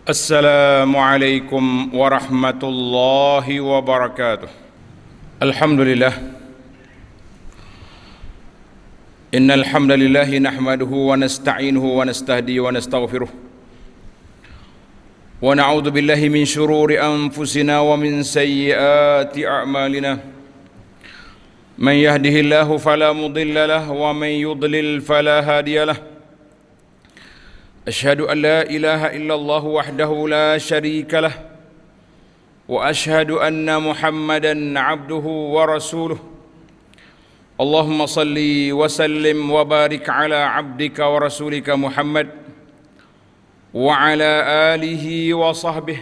Assalamualaikum warahmatullahi wabarakatuh. Alhamdulillah. Innal hamdalillah nahmaduhu wa nasta'inuhu wa nastahdihi wa nastaghfiruh. Wa na'udzu billahi min shururi anfusina wa min sayyiati a'malina. Man yahdihillahu fala mudilla lahu wa man yudlil fala hadiya lahu. أشهد أن لا إله إلا الله وحده لا شريك له وأشهد أن محمدا عبده ورسوله اللهم صل وسلم وبارك على عبدك ورسولك محمد وعلى آله وصحبه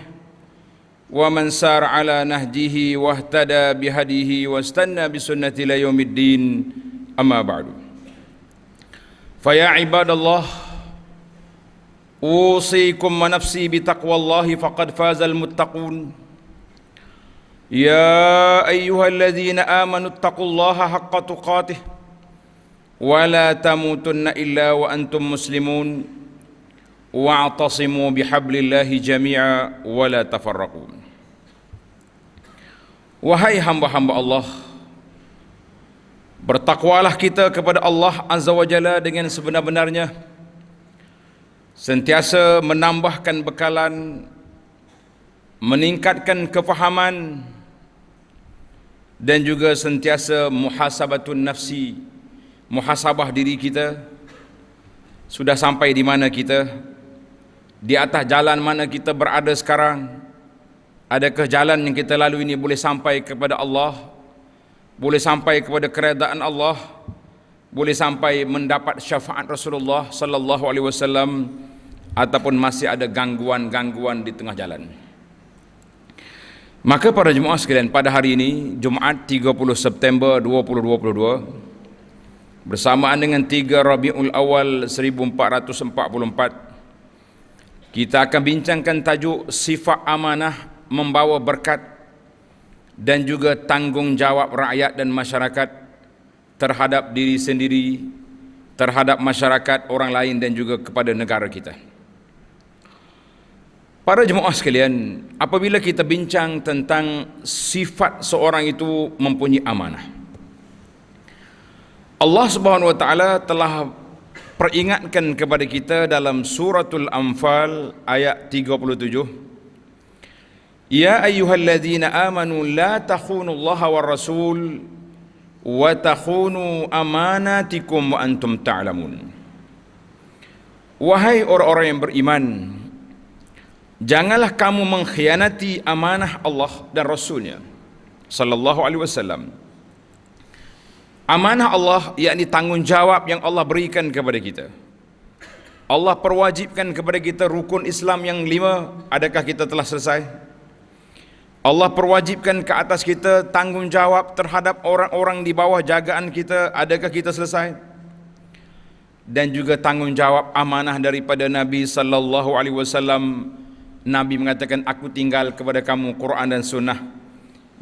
ومن سار على نهجه واهتدى بهديه واستنى بسنة إلى يوم الدين أما بعد فيا عباد الله أوصيكم ونفسي بتقوى الله فقد فاز المتقون يا أيها الذين آمنوا اتقوا الله حق تقاته ولا تموتن إلا وأنتم مسلمون واعتصموا بحبل الله جميعا ولا تفرقوا. Wahai hamba-hamba Allah, bertakwalah kita kepada Allah Azza wa Jalla dengan sebenar-benarnya, sentiasa menambahkan bekalan, meningkatkan kefahaman, dan juga sentiasa muhasabatun nafsi, muhasabah diri kita. Sudah sampai di mana kita? Di atas jalan mana kita berada sekarang? Adakah jalan yang kita lalui ini boleh sampai kepada Allah? Boleh sampai kepada keredaan Allah? Boleh sampai mendapat syafaat Rasulullah sallallahu alaihi wasallam, ataupun masih ada gangguan-gangguan di tengah jalan? Maka para jemaah sekalian, pada hari ini Jumaat 30 September 2022 bersamaan dengan 3 Rabiul Awal 1444, kita akan bincangkan tajuk sifat amanah membawa berkat dan juga tanggungjawab rakyat dan masyarakat terhadap diri sendiri, terhadap masyarakat orang lain, dan juga kepada negara kita. Para jemaah sekalian, apabila kita bincang tentang sifat seorang itu mempunyai amanah, Allah Subhanahu wa taala telah peringatkan kepada kita dalam suratul Anfal ayat 37, Ya ayyuhalladzina amanu la takhunullaha war rasul wa takhunu amanatikum wa antum ta'lamun. Wahai orang-orang yang beriman, janganlah kamu mengkhianati amanah Allah dan Rasulnya sallallahu alaihi wasallam. Amanah Allah yakni tanggungjawab yang Allah berikan kepada kita. Allah perwajibkan kepada kita rukun Islam yang 5. Adakah kita telah selesai? Allah perwajibkan ke atas kita tanggungjawab terhadap orang-orang di bawah jagaan kita. Adakah kita selesai? Dan juga tanggungjawab amanah daripada Nabi sallallahu alaihi wasallam. Nabi mengatakan, aku tinggal kepada kamu Quran dan Sunnah.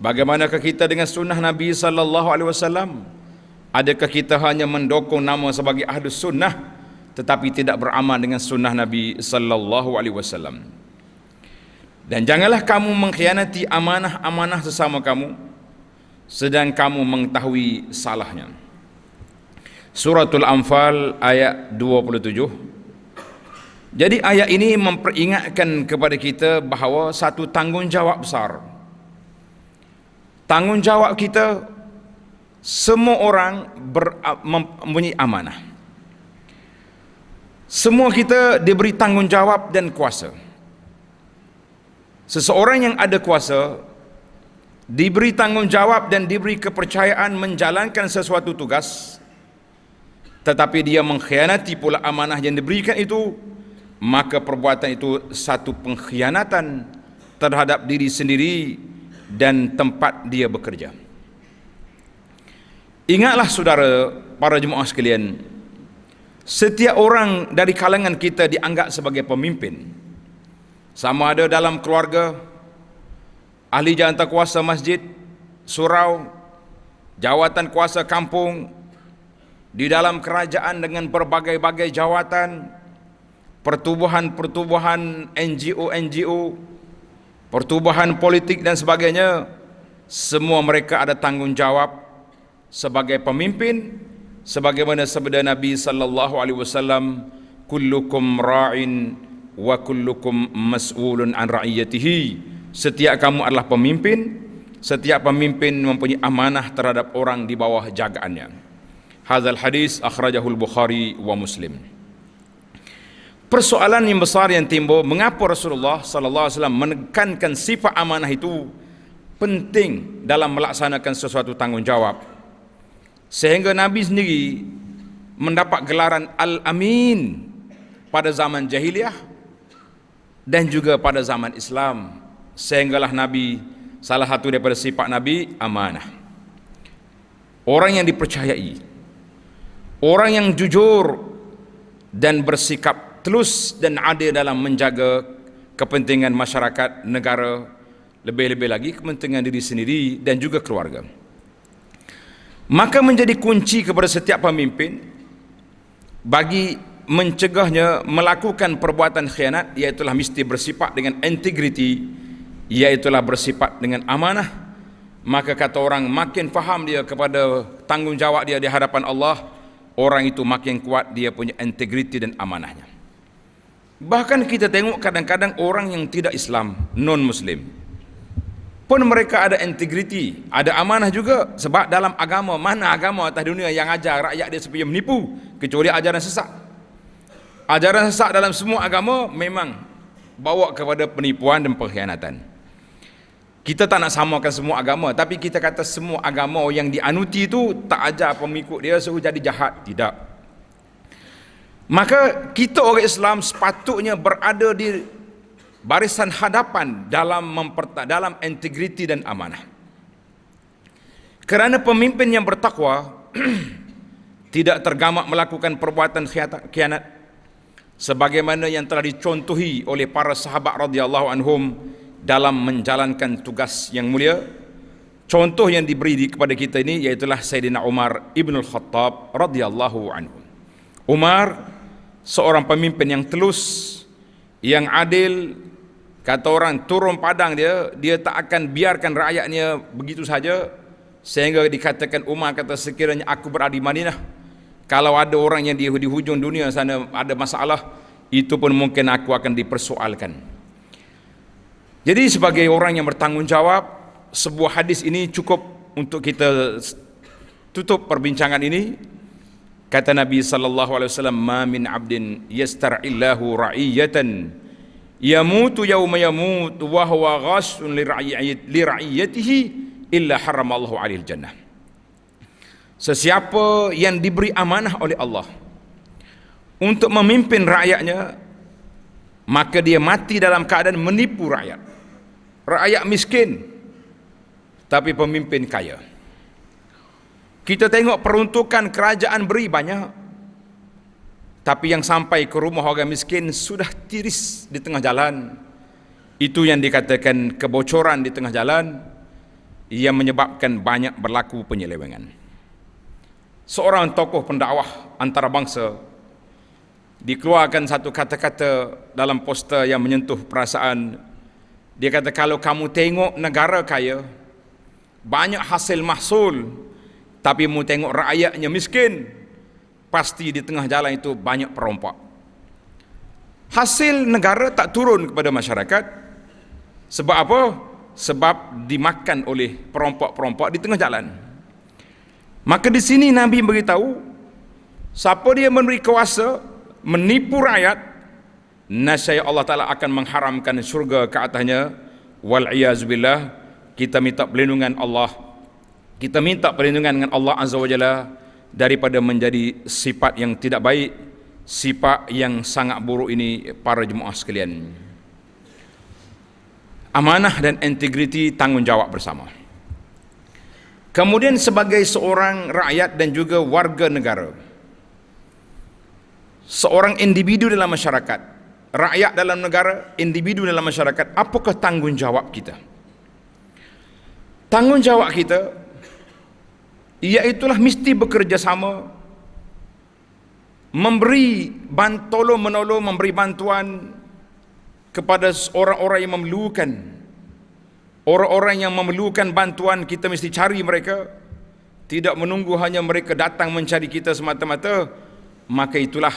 Bagaimanakah kita dengan Sunnah Nabi sallallahu alaihi wasallam? Adakah kita hanya mendokong nama sebagai Ahlus Sunnah tetapi tidak beramal dengan Sunnah Nabi sallallahu alaihi wasallam? Dan janganlah kamu mengkhianati amanah-amanah sesama kamu sedang kamu mengetahui salahnya. Suratul Anfal ayat 27. Jadi ayat ini memperingatkan kepada kita bahawa satu tanggungjawab besar. Tanggungjawab kita, semua orang mempunyai amanah. Semua kita diberi tanggungjawab dan kuasa. Seseorang yang ada kuasa diberi tanggungjawab dan diberi kepercayaan menjalankan sesuatu tugas, tetapi dia mengkhianati pula amanah yang diberikan itu, maka perbuatan itu satu pengkhianatan terhadap diri sendiri dan tempat dia bekerja. Ingatlah saudara, para jemaah sekalian, setiap orang dari kalangan kita dianggap sebagai pemimpin. Sama ada dalam keluarga, ahli jawatan kuasa masjid, surau, jawatan kuasa kampung, di dalam kerajaan dengan berbagai-bagai jawatan, pertubuhan-pertubuhan NGO, pertubuhan politik dan sebagainya, semua mereka ada tanggungjawab sebagai pemimpin, sebagaimana sabda Nabi sallallahu alaihi wasallam, kullukum ra'in wa kullukum mas'ulun an ra'iyatihi. Setiap kamu adalah pemimpin, setiap pemimpin mempunyai amanah terhadap orang di bawah jagaannya. Hadzal hadis akhrajahul Bukhari wa Muslim. Persoalan yang besar yang timbul, mengapa Rasulullah sallallahu alaihi wasallam menekankan sifat amanah itu penting dalam melaksanakan sesuatu tanggungjawab, sehingga Nabi sendiri mendapat gelaran Al-Amin pada zaman jahiliyah dan juga pada zaman Islam, sehinggalah Nabi, salah satu daripada sifat Nabi, amanah. Orang yang dipercayai, orang yang jujur dan bersikap telus dan adil dalam menjaga kepentingan masyarakat, negara, lebih-lebih lagi kepentingan diri sendiri dan juga keluarga. Maka menjadi kunci kepada setiap pemimpin bagi mencegahnya melakukan perbuatan khianat, iaitulah mesti bersifat dengan integriti, iaitulah bersifat dengan amanah. Maka kata orang, makin faham dia kepada tanggungjawab dia di hadapan Allah, orang itu makin kuat dia punya integriti dan amanahnya. Bahkan kita tengok kadang-kadang orang yang tidak Islam, non-Muslim pun mereka ada integriti, ada amanah juga. Sebab dalam agama, mana agama atas dunia yang ajar rakyat dia supaya menipu, kecuali ajaran sesat. Ajaran sesat dalam semua agama memang bawa kepada penipuan dan pengkhianatan. Kita tak nak samakan semua agama, tapi kita kata semua agama yang dianuti itu tak ajar pengikut dia suruh jadi jahat, tidak. Maka kita orang Islam sepatutnya berada di barisan hadapan dalam integriti dan amanah. Kerana pemimpin yang bertakwa tidak tergamak melakukan perbuatan khianat, sebagaimana yang telah dicontohi oleh para sahabat radhiyallahu anhum dalam menjalankan tugas yang mulia. Contoh yang diberi kepada kita ini iaitulah Sayyidina Umar ibn al-Khattab radhiyallahu anhu. Umar seorang pemimpin yang telus, yang adil. Kata orang, turun padang dia tak akan biarkan rakyatnya begitu saja, sehingga dikatakan Umar kata, sekiranya aku berada di Madinah, kalau ada orang yang di hujung dunia sana ada masalah, itu pun mungkin aku akan dipersoalkan. Jadi sebagai orang yang bertanggungjawab, sebuah hadis ini cukup untuk kita tutup perbincangan ini. Kata Nabi sallallahu alaihi wasallam, ma min 'abdin yastar'illahu ra'iyatan yamutu yawma yamut wa huwa ghashun li ra'iyatihi illa haramallahu 'alaihi jannah. Sesiapa yang diberi amanah oleh Allah untuk memimpin rakyatnya, maka dia mati dalam keadaan menipu rakyat. Rakyat miskin tapi pemimpin kaya. Kita tengok peruntukan kerajaan beri banyak, tapi yang sampai ke rumah orang miskin sudah tiris di tengah jalan. Itu yang dikatakan kebocoran di tengah jalan, yang menyebabkan banyak berlaku penyelewengan. Seorang tokoh pendakwah antarabangsa dikeluarkan satu kata-kata dalam poster yang menyentuh perasaan. Dia kata, kalau kamu tengok negara kaya, banyak hasil mahsul, tapi mu tengok rakyatnya miskin, pasti di tengah jalan itu banyak perompak. Hasil negara tak turun kepada masyarakat. Sebab apa? Sebab dimakan oleh perompak-perompak di tengah jalan. Maka di sini Nabi beritahu, siapa dia memberi kuasa menipu rakyat, nascaya Allah Ta'ala akan mengharamkan syurga ke atasnya. Wal'iyazubillah. Kita minta perlindungan Allah, kita minta perlindungan dengan Allah Azza wa Jalla daripada menjadi sifat yang tidak baik, sifat yang sangat buruk ini. Para jemaah sekalian, amanah dan integriti tanggungjawab bersama. Kemudian sebagai seorang rakyat dan juga warga negara, seorang individu dalam masyarakat, rakyat dalam negara, individu dalam masyarakat, apakah tanggungjawab kita? Tanggungjawab kita iaitulah mesti bekerja sama tolong menolong, memberi bantuan kepada orang-orang yang memerlukan. Orang-orang yang memerlukan bantuan, kita mesti cari mereka, tidak menunggu hanya mereka datang mencari kita semata-mata. Maka itulah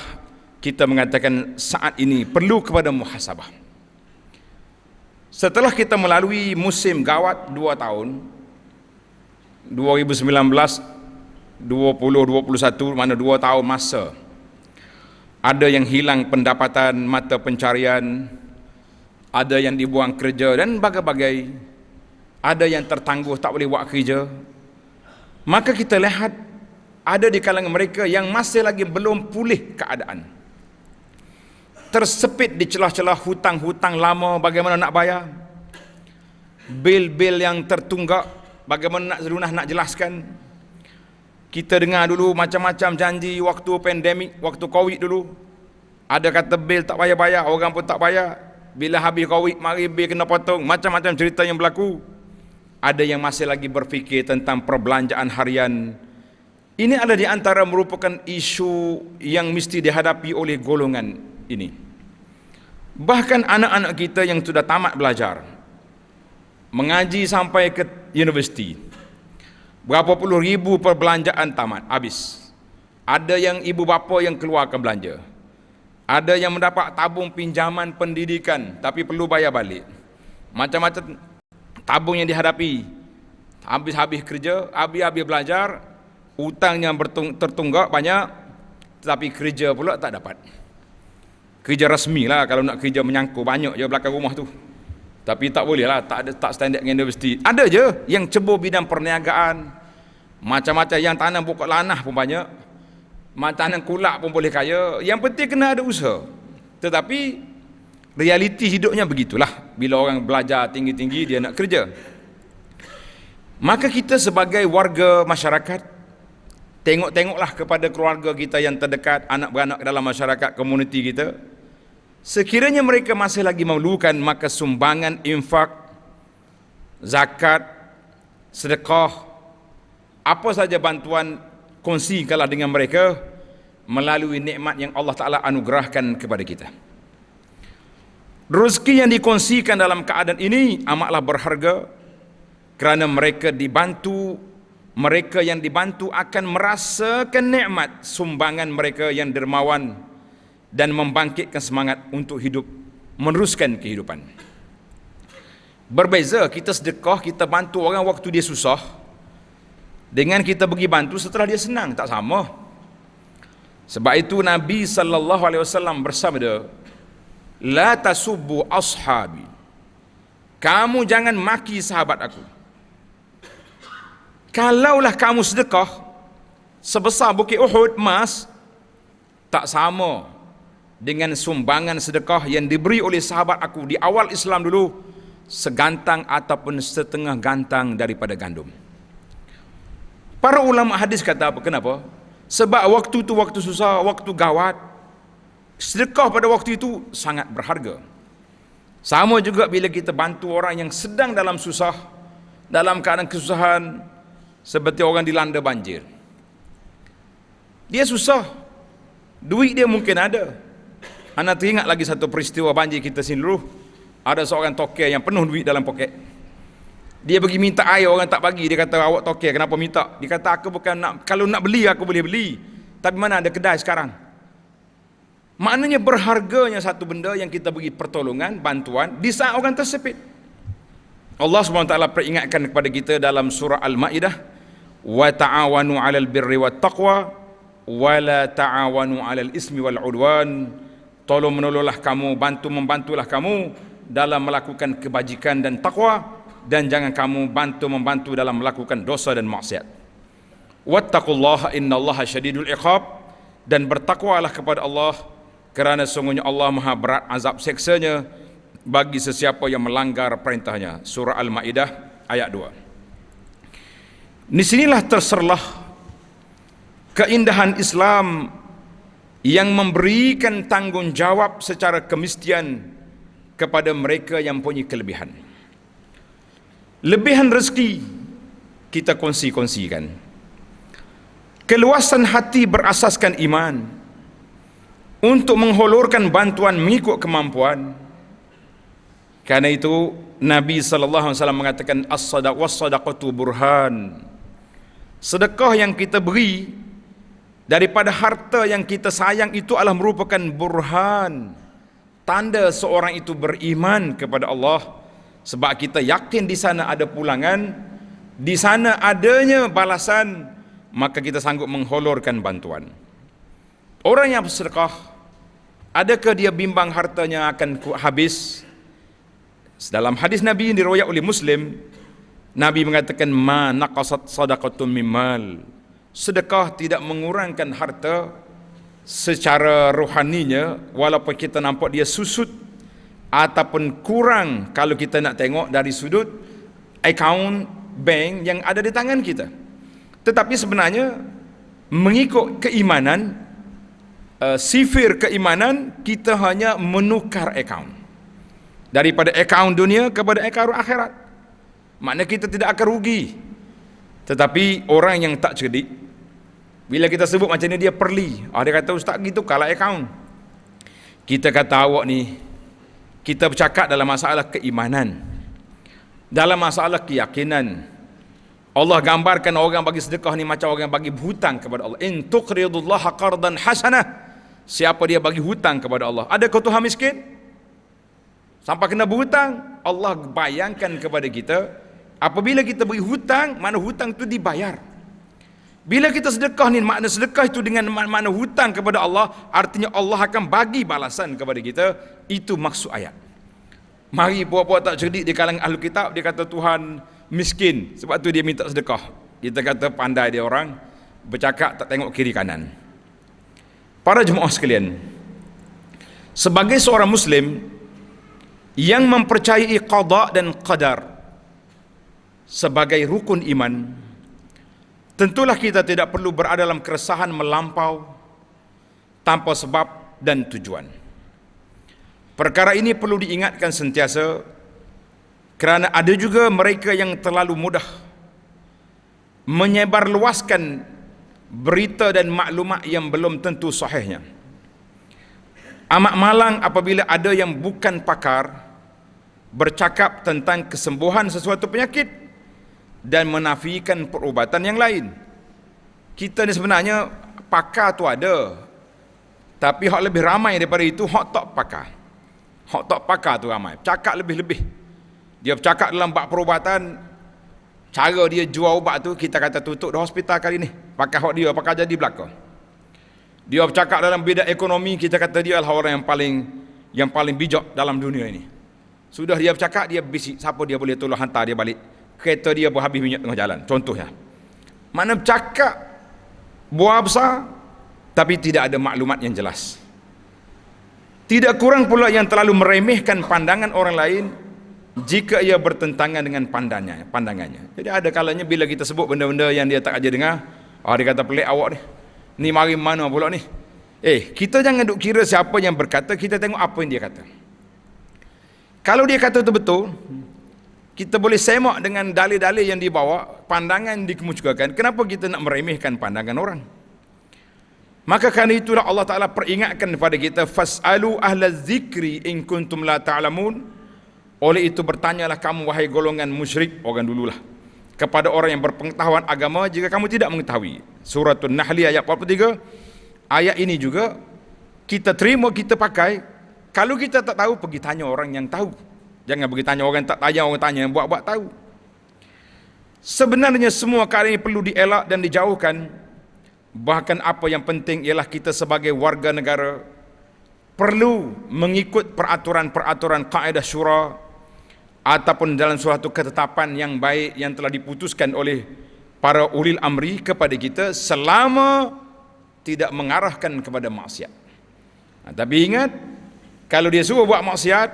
kita mengatakan saat ini perlu kepada muhasabah. Setelah kita melalui musim gawat 2 tahun 2019, 20, 21, mana 2 tahun masa, ada yang hilang pendapatan, mata pencarian, ada yang dibuang kerja dan bagai-bagai, ada yang tertangguh tak boleh buat kerja. Maka kita lihat ada di kalangan mereka yang masih lagi belum pulih keadaan, tersepit di celah-celah hutang-hutang lama, bagaimana nak bayar, bil-bil yang tertunggak, bagaimana nak jelaskan. Kita dengar dulu macam-macam janji waktu pandemik, waktu Covid dulu, ada kata bil tak bayar-bayar, orang pun tak bayar. Bila habis Covid, mari bil kena potong, macam-macam cerita yang berlaku. Ada yang masih lagi berfikir tentang perbelanjaan harian. Ini ada di antara merupakan isu yang mesti dihadapi oleh golongan ini. Bahkan anak-anak kita yang sudah tamat belajar, mengaji sampai ke universiti, berapa puluh ribu perbelanjaan tamat, habis. Ada yang ibu bapa yang keluarkan belanja. Ada yang mendapat tabung pinjaman pendidikan tapi perlu bayar balik. Macam-macam tabung yang dihadapi. Habis-habis kerja, habis-habis belajar, hutang yang tertunggak banyak, tetapi kerja pula tak dapat. Kerja rasmi lah, kalau nak kerja menyangkut banyak je belakang rumah tu. Tapi tak boleh lah, tak standard dengan universiti. Ada je yang cebur bidang perniagaan, macam-macam, yang tanam pokok lanah pun banyak, tanam kulak pun boleh kaya. Yang penting kena ada usaha. Tetapi realiti hidupnya begitulah. Bila orang belajar tinggi-tinggi, dia nak kerja. Maka kita sebagai warga masyarakat, tengok-tengoklah kepada keluarga kita yang terdekat, anak beranak dalam masyarakat, komuniti kita. Sekiranya mereka masih lagi memerlukan, maka sumbangan, infak, zakat, sedekah, apa saja bantuan, kongsikanlah dengan mereka melalui nikmat yang Allah Ta'ala anugerahkan kepada kita. Rezeki yang dikongsikan dalam keadaan ini amatlah berharga, kerana mereka dibantu. Mereka yang dibantu akan merasakan nikmat sumbangan mereka yang dermawan dan membangkitkan semangat untuk hidup, meneruskan kehidupan. Berbeza kita sedekah, kita bantu orang waktu dia susah, dengan kita pergi bantu setelah dia senang, tak sama. Sebab itu Nabi SAW bersabda, la tasubbu ashabi, kamu jangan maki sahabat aku. Kalaulah kamu sedekah sebesar bukit Uhud emas, tak sama dengan sumbangan sedekah yang diberi oleh sahabat aku di awal Islam dulu, segantang ataupun setengah gantang daripada gandum. Para ulama hadis kata apa? Kenapa? Sebab waktu itu waktu susah, waktu gawat, sedekah pada waktu itu sangat berharga. Sama juga bila kita bantu orang yang sedang dalam susah, dalam keadaan kesusahan, seperti orang dilanda banjir. Dia susah, duit dia mungkin ada. Anda teringat lagi satu peristiwa banjir kita sini dulu. Ada seorang tokek yang penuh duit dalam poket. Dia pergi minta air, orang tak bagi. Dia kata, awak tokek, kenapa minta? Dia kata, aku bukan nak, kalau nak beli aku boleh beli, tapi mana ada kedai sekarang. Maknanya berharganya satu benda yang kita beri pertolongan, bantuan di saat orang tersepit. Allah SWT peringatkan kepada kita dalam surah Al-Ma'idah, wa ta'awanu 'alal birri wat taqwa wa la ta'awanu 'alal ismi wal 'udwan. Tolong menolonglah kamu, membantulah kamu dalam melakukan kebajikan dan takwa, dan jangan kamu membantu dalam melakukan dosa dan maksiat. Wattaqullaha innallaha syadidul iqab, dan bertakwalah kepada Allah, kerana sungguhnya Allah maha berat azab seksanya bagi sesiapa yang melanggar perintahnya. Surah Al-Ma'idah ayat 2. Di sinilah terserlah keindahan Islam yang memberikan tanggungjawab secara kemestian kepada mereka yang punya kelebihan. Lebihan rezeki kita kongsi-kongsikan. Keluasan hati berasaskan iman. untuk mengholorkan bantuan mengikut kemampuan. Karena itu Nabi sallallahu alaihi wasallam mengatakan as-sadaqatu burhan. Sedekah yang kita beri daripada harta yang kita sayang itu adalah merupakan burhan, tanda seorang itu beriman kepada Allah, sebab kita yakin di sana ada pulangan, di sana adanya balasan, maka kita sanggup mengholorkan bantuan. Orang yang bersedekah, adakah dia bimbang hartanya akan habis? Dalam hadis Nabi yang diriwayatkan oleh Muslim, Nabi mengatakan ma naqasat sadaqatun mimmal. Sedekah tidak mengurangkan harta secara rohaninya, walaupun kita nampak dia susut ataupun kurang kalau kita nak tengok dari sudut akaun bank yang ada di tangan kita. Tetapi sebenarnya mengikut keimanan, sifir keimanan, kita hanya menukar akaun daripada akaun dunia kepada akaun akhirat. Maknanya kita tidak akan rugi. Tetapi orang yang tak cerdik, bila kita sebut macam ni dia perli. Dia kata ustaz gitu kalah akaun. Kita kata awak ni, kita bercakap dalam masalah keimanan, dalam masalah keyakinan. Allah gambarkan orang bagi sedekah ni macam orang bagi hutang kepada Allah. In tuqridullaha qardan hasanah. Siapa dia bagi hutang kepada Allah? Adakah Tuhan miskin? Sampai kena berhutang? Allah bayangkan kepada kita, apabila kita beri hutang, mana hutang itu dibayar. Bila kita sedekah ni, makna sedekah itu dengan makna hutang kepada Allah, artinya Allah akan bagi balasan kepada kita. Itu maksud ayat. Mari puak-puak tak cerdik di kalangan ahli kitab, dia kata Tuhan miskin, sebab tu dia minta sedekah. Kita kata pandai dia orang, bercakap tak tengok kiri kanan. Para jemaah sekalian, sebagai seorang Muslim yang mempercayai qada dan qadar sebagai rukun iman, tentulah kita tidak perlu berada dalam keresahan melampau tanpa sebab dan tujuan. Perkara ini perlu diingatkan sentiasa, kerana ada juga mereka yang terlalu mudah menyebarluaskan berita dan maklumat yang belum tentu sahihnya. Amat malang apabila ada yang bukan pakar bercakap tentang kesembuhan sesuatu penyakit dan menafikan perubatan yang lain. Kita ni sebenarnya pakar tu ada, tapi hak lebih ramai daripada itu hak tak pakar. Hak tak pakar tu ramai, cakap lebih-lebih. Dia bercakap dalam bab perubatan, cara dia jual ubat tu, kita kata tutup dah hospital kali ni, pakai hak dia, pakai jadi belaka. Dia bercakap dalam bidang ekonomi, kita kata dia adalah orang yang paling bijak dalam dunia ini. Sudah dia bercakap, dia bisik, siapa dia boleh tolong hantar dia balik, kereta dia berhabis minyak tengah jalan, contohnya. Mana bercakap buah besar, tapi tidak ada maklumat yang jelas. Tidak kurang pula yang terlalu meremehkan pandangan orang lain jika ia bertentangan dengan pandangannya. Jadi ada kalanya bila kita sebut benda-benda yang dia tak aja dengar, dia kata pelik awak ni mari mana pula ni. Kita jangan duk kira siapa yang berkata, kita tengok apa yang dia kata. Kalau dia kata itu betul, kita boleh semak dengan dalil-dalil yang dibawa, pandangan dikemukakan. Kenapa kita nak meremehkan pandangan orang? Maka kerana itulah Allah Ta'ala peringatkan kepada kita, fas'alu ahla zikri in kuntum la ta'lamun. Oleh itu bertanyalah kamu wahai golongan musyrik, orang dululah, kepada orang yang berpengetahuan agama jika kamu tidak mengetahui. Suratul Nahl ayat 43. Ayat ini juga kita terima, kita pakai. Kalau kita tak tahu, pergi tanya orang yang tahu. Jangan pergi tanya orang tak tanya, orang tanya yang buat-buat tahu. Sebenarnya semua perkara ini perlu dielak dan dijauhkan. Bahkan apa yang penting ialah kita sebagai warga negara perlu mengikut peraturan-peraturan kaedah syura ataupun dalam suatu ketetapan yang baik yang telah diputuskan oleh para ulil amri kepada kita, selama tidak mengarahkan kepada maksiat. Tapi ingat, kalau dia suruh buat maksiat,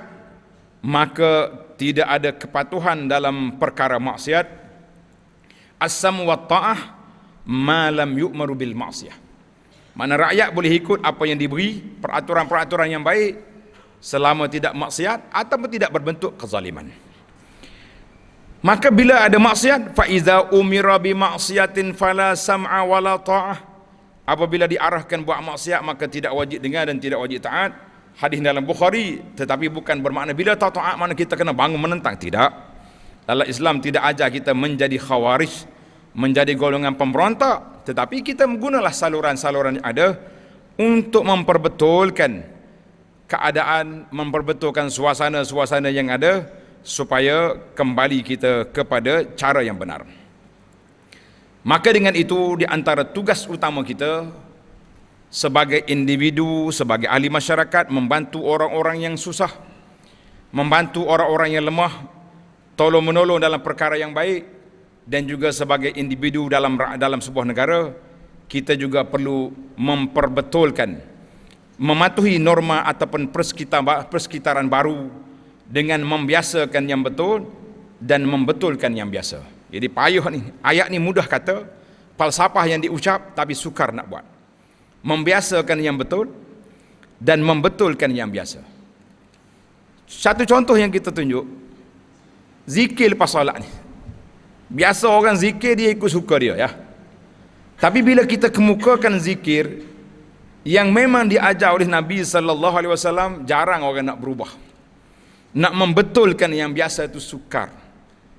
maka tidak ada kepatuhan dalam perkara maksiat. As-sam wa ta'ah ma lam yu'maru bil maksiyah. Mana rakyat boleh ikut apa yang diberi, peraturan-peraturan yang baik, selama tidak maksiat ataupun tidak berbentuk kezaliman. Maka bila ada maksiat, fa iza umira bi maksiatin fala sam'a wala ta'ah. Apabila diarahkan buat maksiat maka tidak wajib dengar dan tidak wajib taat. Hadis dalam Bukhari, tetapi bukan bermakna bila tak taat mana kita kena bangun menentang, tidak. Dalam Islam tidak ajar kita menjadi khawarij, menjadi golongan pemberontak, tetapi kita menggunalah saluran-saluran yang ada untuk memperbetulkan keadaan, memperbetulkan suasana-suasana yang ada supaya kembali kita kepada cara yang benar. Maka dengan itu di antara tugas utama kita sebagai individu, sebagai ahli masyarakat, membantu orang-orang yang susah, membantu orang-orang yang lemah, tolong menolong dalam perkara yang baik, dan juga sebagai individu dalam sebuah negara, kita juga perlu memperbetulkan, mematuhi norma ataupun persekitaran baru dengan membiasakan yang betul dan membetulkan yang biasa. Jadi payuh ni, ayat ni mudah kata, falsafah yang diucap tapi sukar nak buat. Membiasakan yang betul dan membetulkan yang biasa. Satu contoh yang kita tunjuk, zikir lepas solat ni. Biasa orang zikir dia ikut suka dia, ya. Tapi bila kita kemukakan zikir yang memang diajar oleh Nabi sallallahu alaihi wasallam, jarang orang nak berubah. Nak membetulkan yang biasa itu sukar.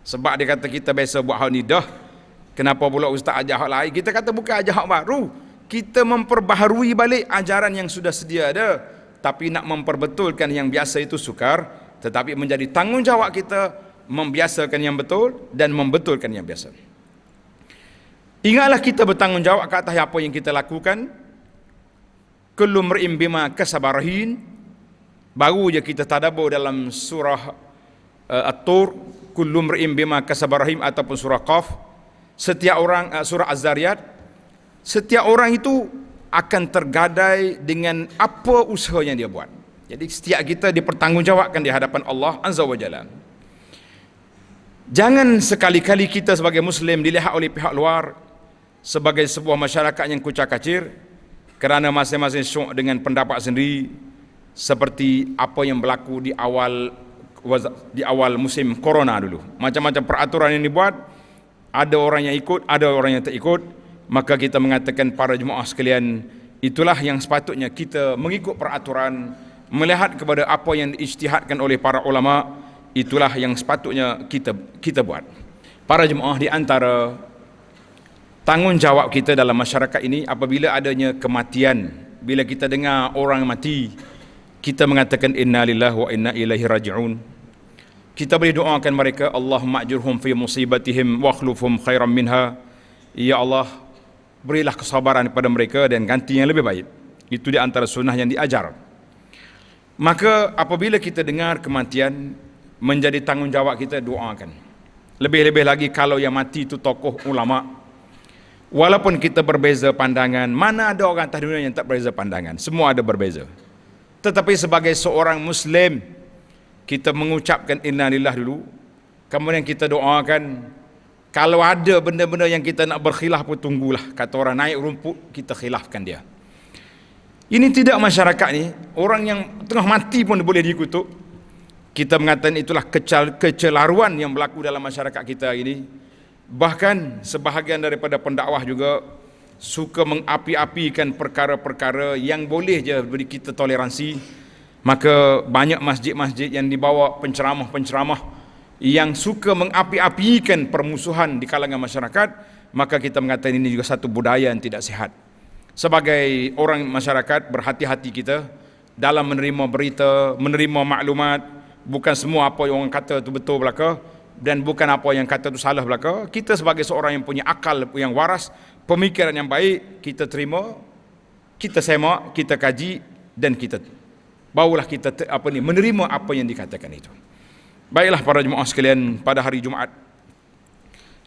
Sebab dia kata kita biasa buat hal ni dah, kenapa pula ustaz ajar hal lain? Kita kata bukan ajar hal baru, kita memperbaharui balik ajaran yang sudah sedia ada. Tapi nak memperbetulkan yang biasa itu sukar, tetapi menjadi tanggungjawab kita membiasakan yang betul dan membetulkan yang biasa. Ingatlah kita bertanggungjawab ke atas apa yang kita lakukan. Kullu mri'in bima kasaba rahin. Baru je kita tadabbur dalam surah At-Tur, kullu mri'in bima kasaba rahim, ataupun surah Qaf. Setiap orang, surah Az-Zariyat, setiap orang itu akan tergadai dengan apa usaha yang dia buat. Jadi setiap kita dipertanggungjawabkan di hadapan Allah Azza wa Jalla. Jangan sekali-kali kita sebagai Muslim dilihat oleh pihak luar sebagai sebuah masyarakat yang kucak-kacir kerana masing-masing syok dengan pendapat sendiri, seperti apa yang berlaku di awal musim corona dulu. Macam-macam peraturan yang dibuat, ada orang yang ikut, ada orang yang tak ikut. Maka kita mengatakan para jemaah sekalian, itulah yang sepatutnya kita mengikut peraturan, melihat kepada apa yang diijtihadkan oleh para ulama, itulah yang sepatutnya kita buat. Para jemaah, di antara tanggungjawab kita dalam masyarakat ini, apabila adanya kematian, bila kita dengar orang mati, kita mengatakan inna lillahi wa inna ilaihi raji'un. Kita boleh doakan mereka, Allahumma ajurhum fi musibatihim wa akhlufhum khairan minha. Ya Allah, berilah kesabaran kepada mereka dan ganti yang lebih baik. Itu di antara sunnah yang diajar. Maka apabila kita dengar kematian, menjadi tanggungjawab kita doakan. Lebih-lebih lagi kalau yang mati itu tokoh ulama. Walaupun kita berbeza pandangan, mana ada orang atas dunia yang tak berbeza pandangan? Semua ada berbeza. Tetapi sebagai seorang Muslim, kita mengucapkan inna lillahi dulu, kemudian kita doakan. Kalau ada benda-benda yang kita nak berkhilaf pun tunggulah. Kata orang naik rumput, kita khilafkan dia. Ini tidak masyarakat ni, orang yang tengah mati pun boleh dikutuk. Kita mengatakan itulah kecelaruan yang berlaku dalam masyarakat kita ini. Bahkan sebahagian daripada pendakwah juga suka mengapi-apikan perkara-perkara yang boleh je beri kita toleransi. Maka banyak masjid-masjid yang dibawa penceramah-penceramah yang suka mengapi-apikan permusuhan di kalangan masyarakat. Maka kita mengatakan ini juga satu budaya yang tidak sihat. Sebagai orang masyarakat, berhati-hati kita dalam menerima berita, menerima maklumat. Bukan semua apa yang orang kata itu betul belaka, dan bukan apa yang kata itu salah belaka. Kita sebagai seorang yang punya akal yang waras, pemikiran yang baik, kita terima, kita semak, kita kaji, dan kita barulah kita menerima apa yang dikatakan itu. Baiklah para jemaah sekalian, pada hari Jumaat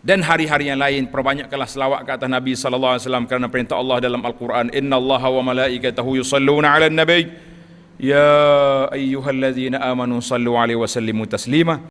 dan hari-hari yang lain, perbanyakkanlah selawat ke atas Nabi sallallahu alaihi wasallam, kerana perintah Allah dalam Al-Quran, innallaha wa malaikatahu yusalluna 'alan nabiy ya ayyuhallazina amanu sallu alaihi wa sallimu taslima.